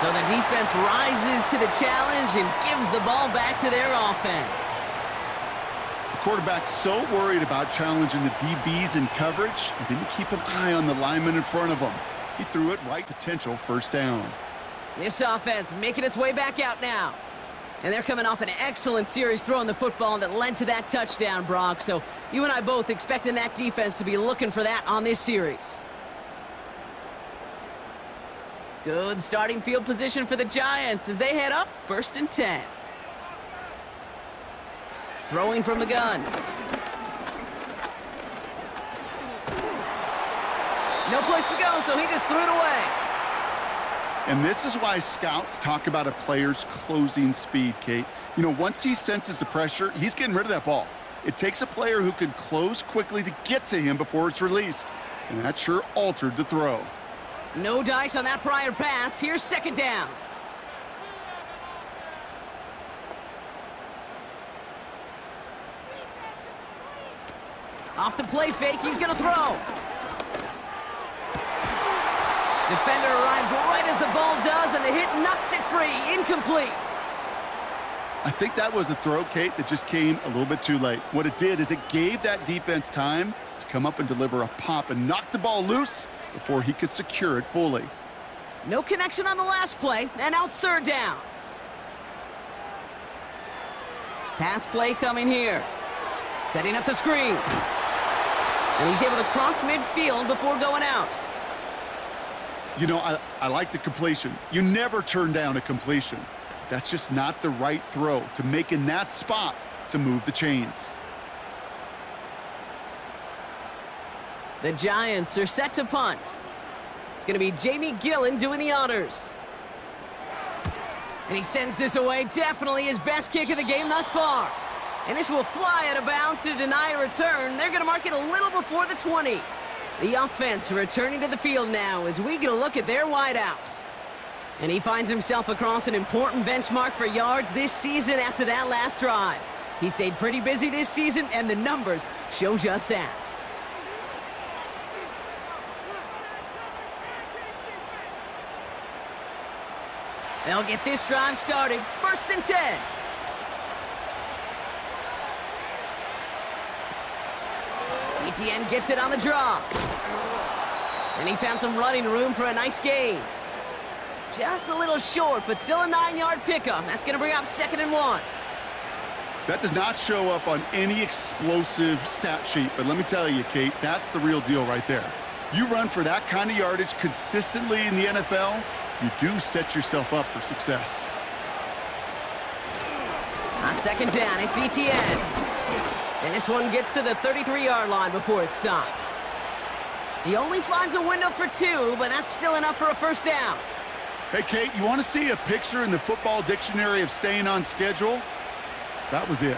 So the defense rises to the challenge and gives the ball back to their offense. The quarterback's so worried about challenging the DBs in coverage, he didn't keep an eye on the lineman in front of him. He threw it right, potential first down. This offense making its way back out now. And they're coming off an excellent series throwing the football that led to that touchdown, Brock. So you and I both expecting that defense to be looking for that on this series. Good starting field position for the Giants as they head up 1st and 10. Throwing from the gun. No place to go, so he just threw it away. And this is why scouts talk about a player's closing speed, Kate. You know, once he senses the pressure, he's getting rid of that ball. It takes a player who can close quickly to get to him before it's released. And that sure altered the throw. No dice on that prior pass. Here's 2nd down. Off the play fake, he's going to throw. Defender arrives right as the ball does, and the hit knocks it free. Incomplete. I think that was a throw, Kate, that just came a little bit too late. What it did is it gave that defense time to come up and deliver a pop and knock the ball loose before he could secure it fully. No connection on the last play, and now it's 3rd down. Pass play coming here. Setting up the screen. And he's able to cross midfield before going out. You know, I like the completion. You never turn down a completion. That's just not the right throw to make in that spot to move the chains. The Giants are set to punt. It's going to be Jamie Gillen doing the honors. And he sends this away. Definitely his best kick of the game thus far. And this will fly out of bounds to deny a return. They're going to mark it a little before the 20. The offense returning to the field now as we get a look at their wideouts. And he finds himself across an important benchmark for yards this season after that last drive. He stayed pretty busy this season, and the numbers show just that. They'll get this drive started. 1st and 10. Etienne gets it on the draw. And he found some running room for a nice gain. Just a little short, but still a 9-yard pickup. That's going to bring up 2nd and 1. That does not show up on any explosive stat sheet, but let me tell you, Kate, that's the real deal right there. You run for that kind of yardage consistently in the NFL, you do set yourself up for success. On 2nd down, it's Etienne. And this one gets to the 33-yard line before it's stopped. He only finds a window for 2, but that's still enough for a 1st down. Hey, Kate, you want to see a picture in the football dictionary of staying on schedule? That was it.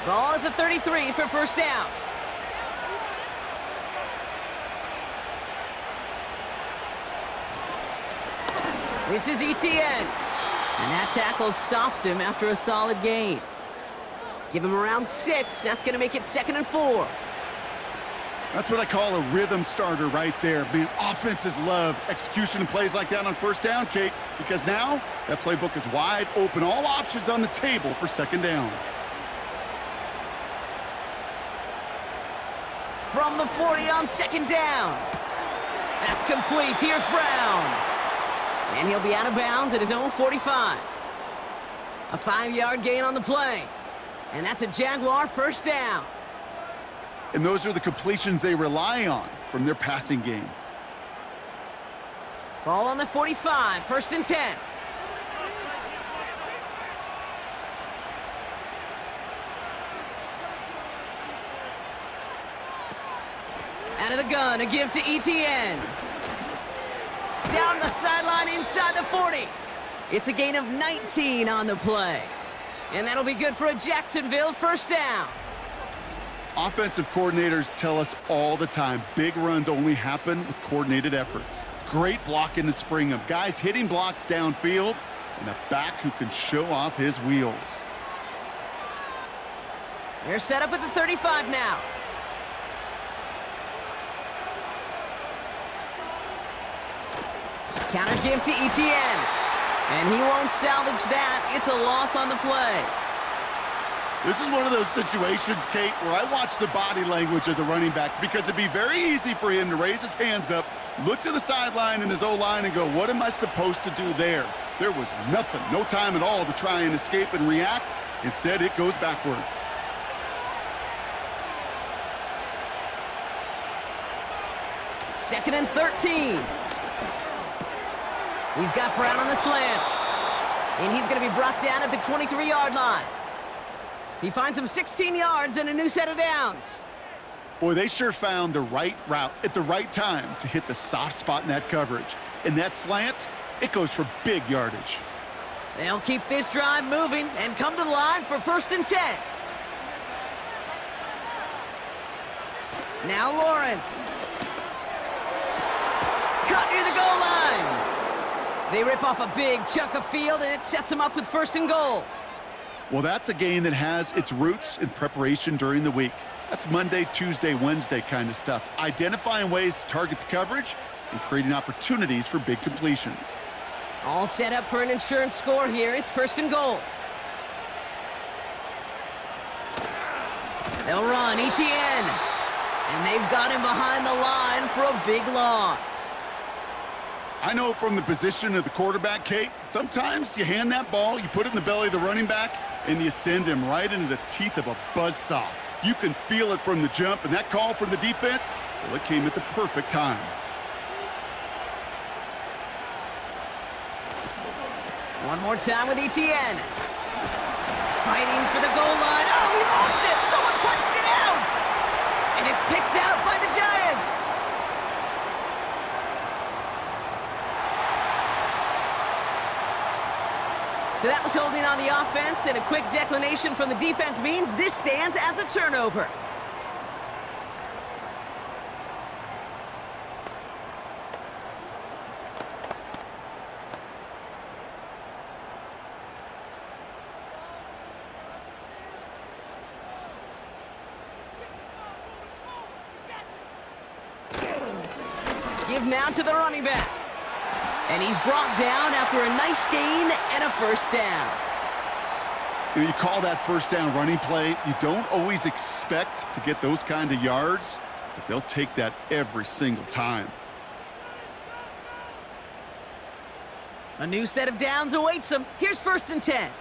Ball at the 33 for 1st down. This is Etienne. And that tackle stops him after a solid gain. Give him around 6. That's going to make it 2nd and 4. That's what I call a rhythm starter right there. Man, offenses love execution and plays like that on 1st down, Kate, because now that playbook is wide open. All options on the table for 2nd down. From the 40 on 2nd down. That's complete. Here's Brown. And he'll be out of bounds at his own 45. A 5-yard gain on the play. And that's a Jaguar 1st down. And those are the completions they rely on from their passing game. Ball on the 45, 1st and 10. Out of the gun, a give to Etienne. Down the sideline inside the 40. It's a gain of 19 on the play. And that'll be good for a Jacksonville 1st down. Offensive coordinators tell us all the time, big runs only happen with coordinated efforts. Great blocking to spring them. Guys hitting blocks downfield, and a back who can show off his wheels. They're set up at the 35 now. Counter give to Etienne. And he won't salvage that. It's a loss on the play. This is one of those situations, Kate, where I watch the body language of the running back because it'd be very easy for him to raise his hands up, look to the sideline in his O-line and go, what am I supposed to do there? There was nothing, no time at all to try and escape and react. Instead, it goes backwards. Second and 13. He's got Brown on the slant. And he's going to be brought down at the 23-yard line. He finds him 16 yards and a new set of downs. Boy, they sure found the right route at the right time to hit the soft spot in that coverage. And that slant, it goes for big yardage. They'll keep this drive moving and come to the line for 1st and 10. Now Lawrence. Cut near the goal line. They rip off a big chunk of field, and it sets them up with 1st and goal. Well, that's a game that has its roots in preparation during the week. That's Monday, Tuesday, Wednesday kind of stuff. Identifying ways to target the coverage and creating opportunities for big completions. All set up for an insurance score here. It's 1st and goal. They'll run, Etienne. And they've got him behind the line for a big loss. I know from the position of the quarterback, Kate, sometimes you hand that ball, you put it in the belly of the running back, and you send him right into the teeth of a buzzsaw. You can feel it from the jump, and that call from the defense, well, it came at the perfect time. One more time with Etienne. Fighting for the goal line. Oh, he lost it! Someone punched it out! And it's picked out by the Giants. So that was holding on the offense, and a quick declination from the defense means this stands as a turnover. Give now to the running back. And he's brought down after a nice gain and a 1st down. You call that 1st down running play, you don't always expect to get those kind of yards, but they'll take that every single time. A new set of downs awaits him. Here's 1st and 10.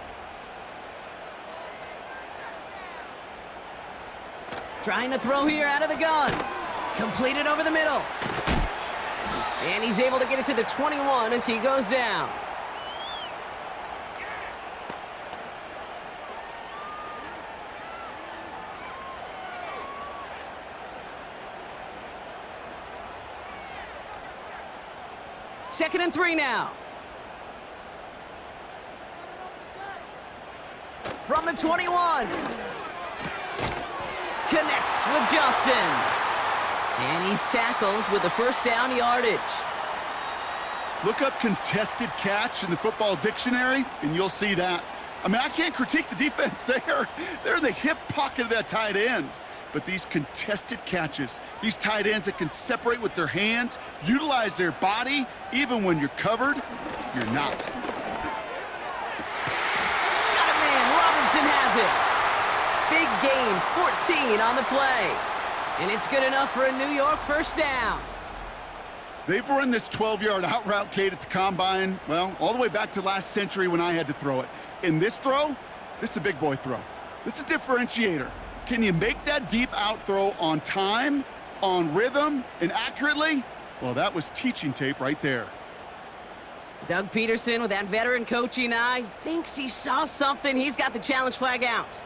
Trying to throw here out of the gun. Completed over the middle. And he's able to get it to the 21 as he goes down. Second and 3 now. From the 21. Connects with Jaxson. And he's tackled with a 1st down yardage. Look up contested catch in the football dictionary, and you'll see that. I mean, I can't critique the defense there. They're in the hip pocket of that tight end. But these contested catches, these tight ends that can separate with their hands, utilize their body, even when you're covered, you're not. Got it, man. Robinson has it. Big gain, 14 on the play. And it's good enough for a New York 1st down. They've run this 12-yard out route, Kate, at the combine, well, all the way back to last century when I had to throw it. In this throw, this is a big boy throw. This is a differentiator. Can you make that deep out throw on time, on rhythm, and accurately? Well, that was teaching tape right there. Doug Peterson, with that veteran coaching eye, thinks he saw something. He's got the challenge flag out.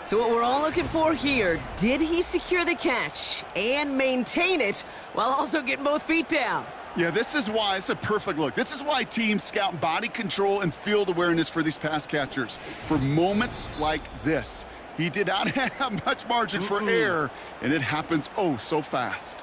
So what we're all looking for here, did he secure the catch and maintain it while also getting both feet down? Yeah, this is why it's a perfect look. This is why teams scout body control and field awareness for these pass catchers. For moments like this, he did not have much margin for error, and it happens oh so fast.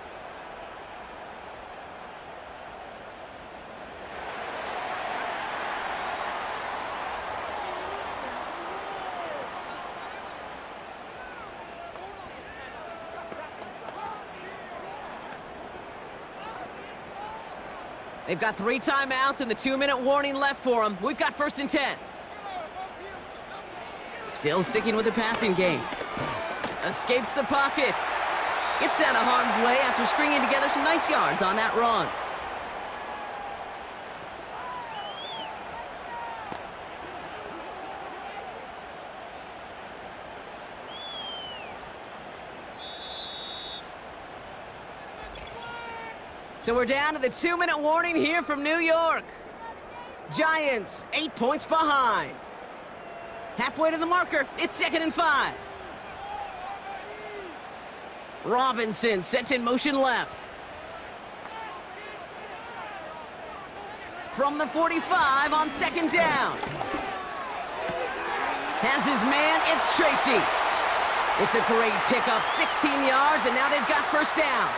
They've got 3 timeouts and the 2-minute warning left for them. We've got 1st and 10. Still sticking with the passing game. Escapes the pocket. Gets out of harm's way after stringing together some nice yards on that run. So we're down to the 2-minute warning here from New York. Giants, 8 points behind. Halfway to the marker, it's 2nd and 5. Robinson sets in motion left. From the 45 on 2nd down. Has his man, it's Tracy. It's a great pickup, 16 yards, and now they've got 1st down.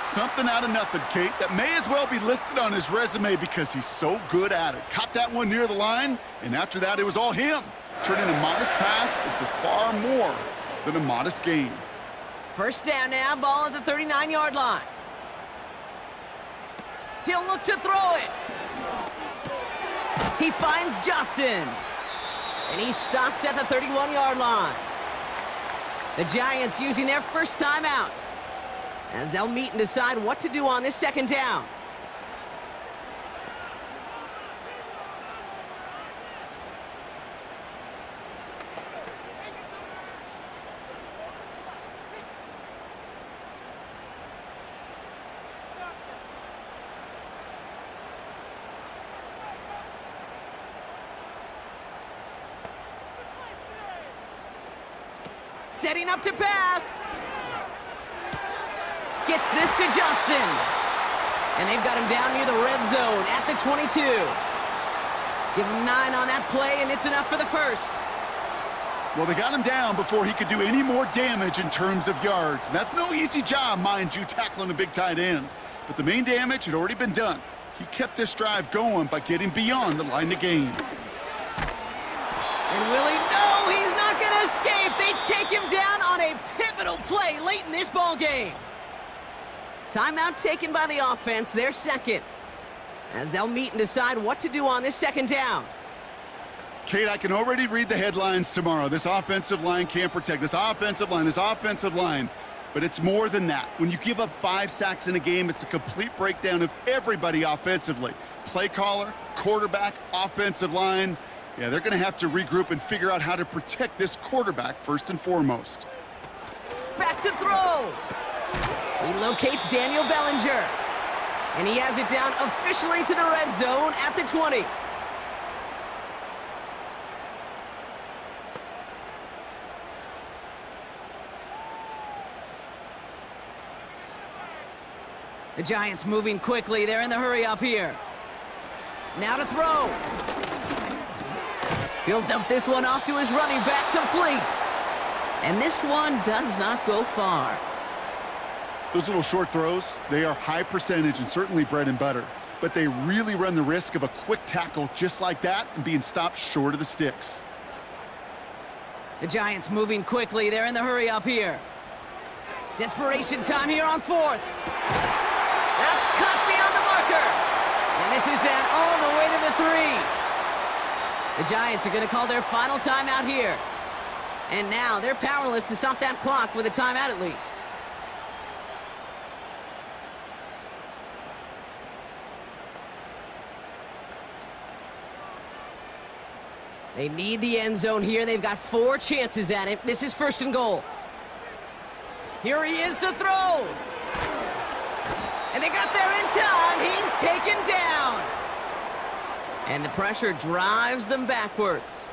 Something out of nothing, Kate, that may as well be listed on his resume because he's so good at it. Caught that one near the line, and after that, it was all him. Turning a modest pass into far more than a modest gain. 1st down now, ball at the 39-yard line. He'll look to throw it. He finds Jaxson. And he's stopped at the 31-yard line. The Giants using their 1st timeout as they'll meet and decide what to do on this 2nd down. Setting up to pass. Gets this to Jaxson. And they've got him down near the red zone at the 22. Give him 9 on that play, and it's enough for the 1st. Well, they got him down before he could do any more damage in terms of yards. That's no easy job, mind you, tackling a big tight end. But the main damage had already been done. He kept this drive going by getting beyond the line of game. And Willie, no, he's not going to escape. They take him down on a pivotal play late in this ball game. Timeout taken by the offense, their 2nd, as they'll meet and decide what to do on this 2nd down. Kate, I can already read the headlines tomorrow. This offensive line can't protect. This offensive line. But it's more than that. When you give up 5 sacks in a game, it's a complete breakdown of everybody offensively. Play caller, quarterback, offensive line. Yeah, they're going to have to regroup and figure out how to protect this quarterback first and foremost. Back to throw. He locates Daniel Bellinger. And he has it down officially to the red zone at the 20. The Giants moving quickly. They're in the hurry up here. Now to throw. He'll dump this one off to his running back, complete. And this one does not go far. Those little short throws, they are high percentage and certainly bread and butter. But they really run the risk of a quick tackle just like that and being stopped short of the sticks. The Giants moving quickly. They're in the hurry up here. Desperation time here on 4th. That's cut beyond the marker. And this is down all the way to the 3. The Giants are going to call their final timeout here. And now they're powerless to stop that clock with a timeout at least. They need the end zone here. They've got 4 chances at it. This is 1st and goal. Here he is to throw. And they got there in time. He's taken down. And the pressure drives them backwards.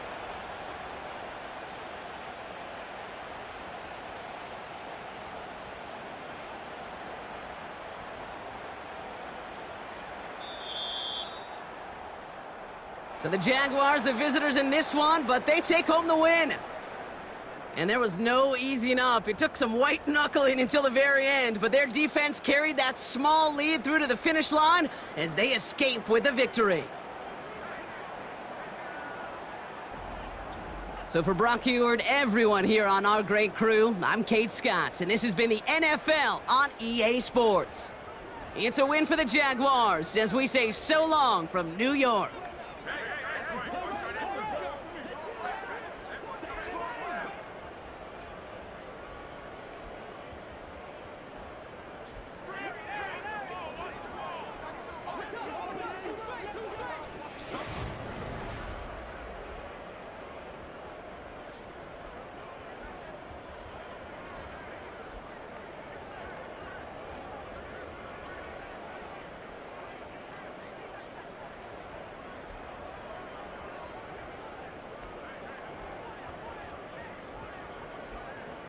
So the Jaguars, the visitors in this one, but they take home the win. And there was no easing up. It took some white knuckling until the very end, but their defense carried that small lead through to the finish line as they escape with a victory. So for Brock Heward, everyone here on our great crew, I'm Kate Scott, and this has been the NFL on EA Sports. It's a win for the Jaguars as we say so long from New York.